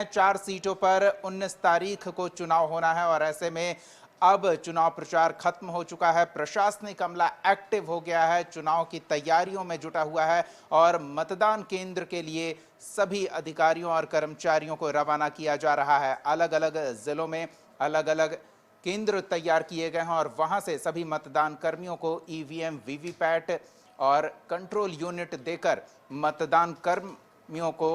4 सीटों पर 19 तारीख को चुनाव होना है और ऐसे में अब चुनाव प्रचार खत्म हो चुका है। प्रशासनिक अमला एक्टिव हो गया है, चुनाव की तैयारियों में जुटा हुआ है और मतदान केंद्र के लिए सभी अधिकारियों और कर्मचारियों को रवाना किया जा रहा है। अलग अलग जिलों में अलग अलग केंद्र तैयार किए गए हैं और वहां से सभी मतदान कर्मियों को ईवीएम, वीवीपैट और कंट्रोल यूनिट देकर मतदान कर्मियों को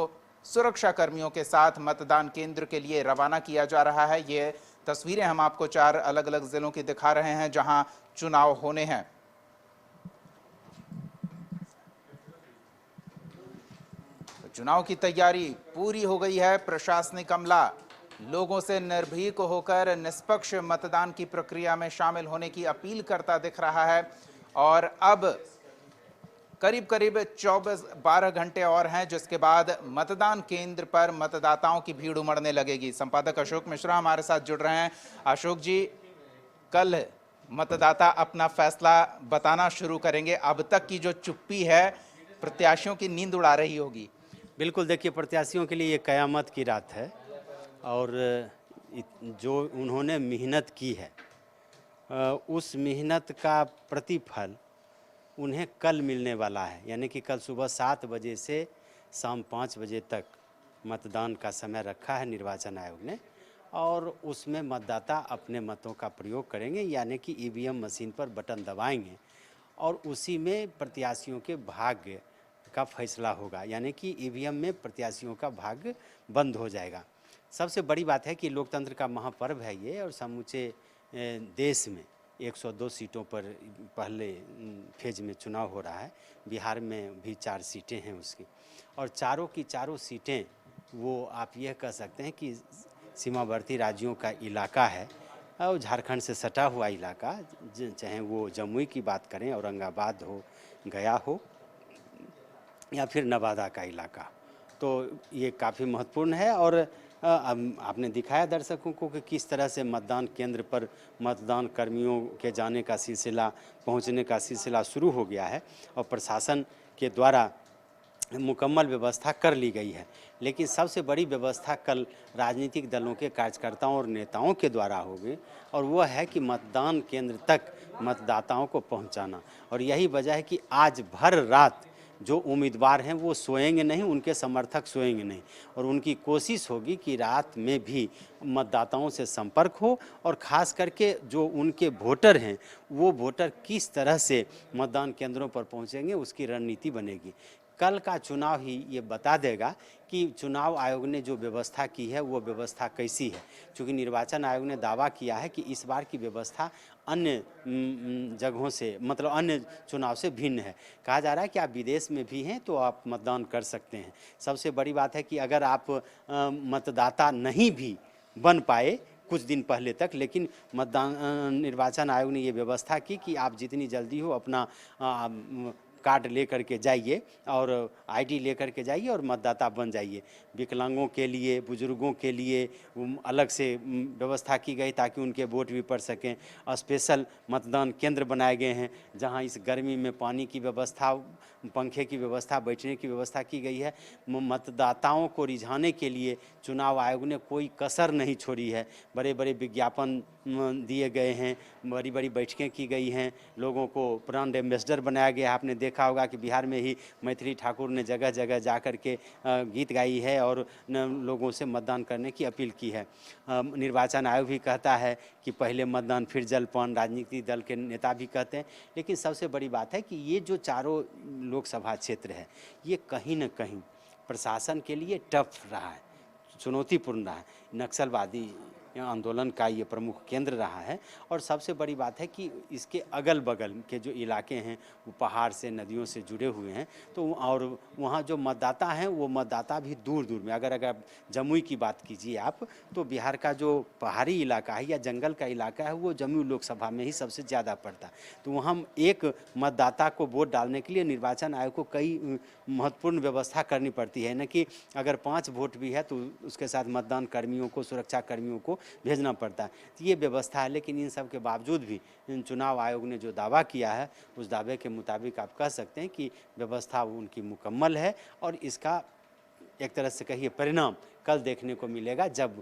सुरक्षा कर्मियों के साथ मतदान केंद्र के लिए रवाना किया जा रहा है। ये तस्वीरें हम आपको 4 अलग अलग जिलों की दिखा रहे हैं जहां चुनाव होने हैं। चुनाव की तैयारी पूरी हो गई है। प्रशासनिक अमला लोगों से निर्भीक होकर निष्पक्ष मतदान की प्रक्रिया में शामिल होने की अपील करता दिख रहा है और अब करीब करीब 12 घंटे और हैं, जिसके बाद मतदान केंद्र पर मतदाताओं की भीड़ उमड़ने लगेगी। संपादक अशोक मिश्रा हमारे साथ जुड़ रहे हैं। अशोक जी, कल मतदाता अपना फैसला बताना शुरू करेंगे। अब तक की जो चुप्पी है प्रत्याशियों की नींद उड़ा रही होगी। बिल्कुल, देखिए, प्रत्याशियों के लिए ये कयामत की रात है और जो उन्होंने मेहनत की है उस मेहनत का प्रतिफल उन्हें कल मिलने वाला है। यानी कि कल सुबह 7 बजे से शाम 5 बजे तक मतदान का समय रखा है निर्वाचन आयोग ने और उसमें मतदाता अपने मतों का प्रयोग करेंगे, यानी कि ईवीएम मशीन पर बटन दबाएंगे और उसी में प्रत्याशियों के भाग्य का फैसला होगा। यानी कि ईवीएम में प्रत्याशियों का भाग्य बंद हो जाएगा। सबसे बड़ी बात है कि लोकतंत्र का महापर्व है ये और समूचे देश में 102 सीटों पर पहले फेज में चुनाव हो रहा है। बिहार में भी 4 सीटें हैं उसकी और चारों की चारों सीटें वो आप यह कह सकते हैं कि सीमावर्ती राज्यों का इलाका है और झारखंड से सटा हुआ इलाका, चाहे वो जमुई की बात करें, औरंगाबाद हो, गया हो या फिर नवादा का इलाका, तो ये काफ़ी महत्वपूर्ण है। और आपने दिखाया दर्शकों को कि किस तरह से मतदान केंद्र पर मतदान कर्मियों के जाने का सिलसिला, पहुंचने का सिलसिला शुरू हो गया है और प्रशासन के द्वारा मुकम्मल व्यवस्था कर ली गई है। लेकिन सबसे बड़ी व्यवस्था कल राजनीतिक दलों के कार्यकर्ताओं और नेताओं के द्वारा होगी और वो है कि मतदान केंद्र तक मतदाताओं को पहुंचाना। और यही वजह है कि आज भर रात जो उम्मीदवार हैं वो सोएंगे नहीं, उनके समर्थक सोएंगे नहीं और उनकी कोशिश होगी कि रात में भी मतदाताओं से संपर्क हो और ख़ास करके जो उनके वोटर हैं वो वोटर किस तरह से मतदान केंद्रों पर पहुंचेंगे उसकी रणनीति बनेगी। कल का चुनाव ही ये बता देगा कि चुनाव आयोग ने जो व्यवस्था की है वो व्यवस्था कैसी है, क्योंकि निर्वाचन आयोग ने दावा किया है कि इस बार की व्यवस्था अन्य जगहों से, मतलब अन्य चुनाव से भिन्न है। कहा जा रहा है कि आप विदेश में भी हैं तो आप मतदान कर सकते हैं। सबसे बड़ी बात है कि अगर आप मतदाता नहीं भी बन पाए कुछ दिन पहले तक, लेकिन निर्वाचन आयोग ने ये व्यवस्था की कि आप जितनी जल्दी हो अपना कार्ड लेकर के जाइए और आईडी लेकर के जाइए और मतदाता बन जाइए। विकलांगों के लिए, बुजुर्गों के लिए अलग से व्यवस्था की गई ताकि उनके वोट भी पड़ सकें। स्पेशल मतदान केंद्र बनाए गए हैं जहां इस गर्मी में पानी की व्यवस्था, पंखे की व्यवस्था, बैठने की व्यवस्था की गई है। मतदाताओं को रिझाने के लिए चुनाव आयोग ने कोई कसर नहीं छोड़ी है। बड़े बड़े विज्ञापन दिए गए हैं, बड़ी बड़ी बैठकें की गई हैं, लोगों को ब्रांड एम्बेसडर बनाया गया है। आपने देखा होगा कि बिहार में ही मैथिली ठाकुर ने जगह जगह जा कर के गीत गाई है और लोगों से मतदान करने की अपील की है। निर्वाचन आयोग भी कहता है कि पहले मतदान फिर जलपान, राजनीतिक दल के नेता भी कहते हैं। लेकिन सबसे बड़ी बात है कि ये जो चारों लोकसभा क्षेत्र है ये कहीं ना कहीं प्रशासन के लिए टफ रहा है, चुनौतीपूर्ण रहा है। नक्सलवादी आंदोलन का ये प्रमुख केंद्र रहा है और सबसे बड़ी बात है कि इसके अगल बगल के जो इलाके हैं वो पहाड़ से, नदियों से जुड़े हुए हैं, तो और वहाँ जो मतदाता हैं वो मतदाता भी दूर दूर में, अगर जमुई की बात कीजिए आप, तो बिहार का जो पहाड़ी इलाका है या जंगल का इलाका है वो जमुई लोकसभा में ही सबसे ज़्यादा पड़ता है। तो वहाँ एक मतदाता को वोट डालने के लिए निर्वाचन आयोग को कई महत्वपूर्ण व्यवस्था करनी पड़ती है, न कि अगर 5 वोट भी है तो उसके साथ मतदान कर्मियों को, सुरक्षा कर्मियों को भेजना पड़ता है। तो ये व्यवस्था है। लेकिन इन सब के बावजूद भी चुनाव आयोग ने जो दावा किया है उस दावे के मुताबिक आप कह सकते हैं कि व्यवस्था उनकी मुकम्मल है और इसका एक तरह से कहिए परिणाम कल देखने को मिलेगा। जब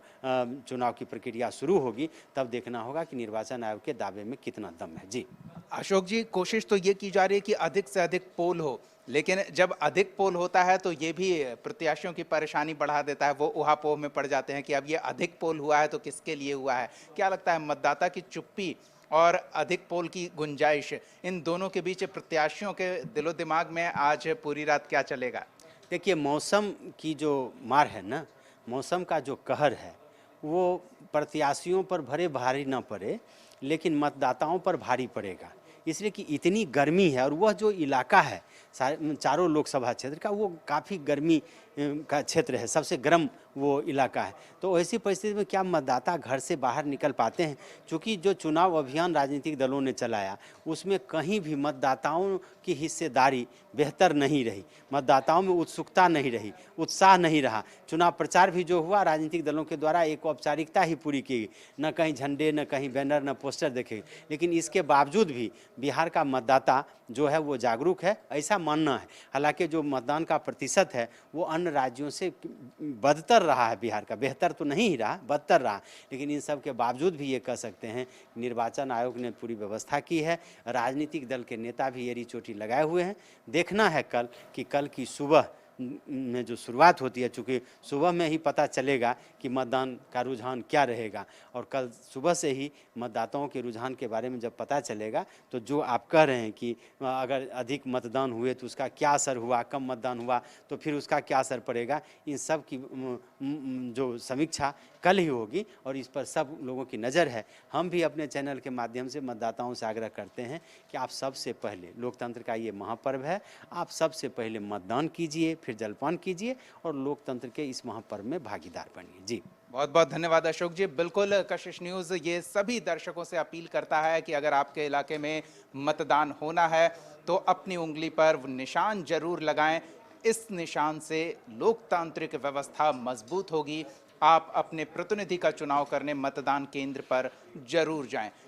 चुनाव की प्रक्रिया शुरू होगी तब देखना होगा कि निर्वाचन आयोग के दावे में कितना दम है। जी अशोक जी, कोशिश तो ये की जा रही है कि अधिक से अधिक पोल हो, लेकिन जब अधिक पोल होता है तो ये भी प्रत्याशियों की परेशानी बढ़ा देता है। वो ऊहापोह में पड़ जाते हैं कि अब ये अधिक पोल हुआ है तो किसके लिए हुआ है। क्या लगता है, मतदाता की चुप्पी और अधिक पोल की गुंजाइश, इन दोनों के बीच प्रत्याशियों के दिलो दिमाग में आज पूरी रात क्या चलेगा? देखिए, मौसम की जो मार है ना, मौसम का जो कहर है वो प्रत्याशियों पर भले भारी ना पड़े लेकिन मतदाताओं पर भारी पड़ेगा। इसलिए कि इतनी गर्मी है और वह जो इलाका है चारों लोकसभा क्षेत्र का, वो काफ़ी गर्मी का क्षेत्र है, सबसे गर्म वो इलाका है। तो ऐसी परिस्थिति में क्या मतदाता घर से बाहर निकल पाते हैं? क्योंकि जो चुनाव अभियान राजनीतिक दलों ने चलाया उसमें कहीं भी मतदाताओं की हिस्सेदारी बेहतर नहीं रही, मतदाताओं में उत्सुकता नहीं रही, उत्साह नहीं रहा। चुनाव प्रचार भी जो हुआ राजनीतिक दलों के द्वारा एक औपचारिकता ही पूरी की, न कहीं झंडे, न कहीं बैनर, न पोस्टर देखे। लेकिन इसके बावजूद भी बिहार का मतदाता जो है वो जागरूक है, ऐसा मानना है। हालांकि जो मतदान का प्रतिशत है वो अन्य राज्यों से बदतर रहा है, बिहार का बेहतर तो नहीं ही रहा, बदतर रहा। लेकिन इन सब के बावजूद भी ये कह सकते हैं निर्वाचन आयोग ने पूरी व्यवस्था की है। राजनीतिक दल के नेता भी एड़ी चोटी लगाए हुए हैं। देखना है कल कि कल की सुबह में जो शुरुआत होती है, चूँकि सुबह में ही पता चलेगा कि मतदान का रुझान क्या रहेगा, और कल सुबह से ही मतदाताओं के रुझान के बारे में जब पता चलेगा तो जो आप कह रहे हैं कि अगर अधिक मतदान हुए तो उसका क्या असर हुआ, कम मतदान हुआ तो फिर उसका क्या असर पड़ेगा, इन सब की जो समीक्षा कल ही होगी और इस पर सब लोगों की नज़र है। हम भी अपने चैनल के माध्यम से मतदाताओं से आग्रह करते हैं कि आप सबसे पहले, लोकतंत्र का ये महापर्व है, आप सबसे पहले मतदान कीजिए, फिर जलपान कीजिए और लोकतंत्र के इस महापर्व में भागीदार बनिए। जी बहुत बहुत धन्यवाद अशोक जी। बिल्कुल, कशिश न्यूज़ ये सभी दर्शकों से अपील करता है कि अगर आपके इलाके में मतदान होना है तो अपनी उंगली पर निशान जरूर लगाएं। इस निशान से लोकतांत्रिक व्यवस्था मजबूत होगी। आप अपने प्रतिनिधि का चुनाव करने मतदान केंद्र पर जरूर जाएं।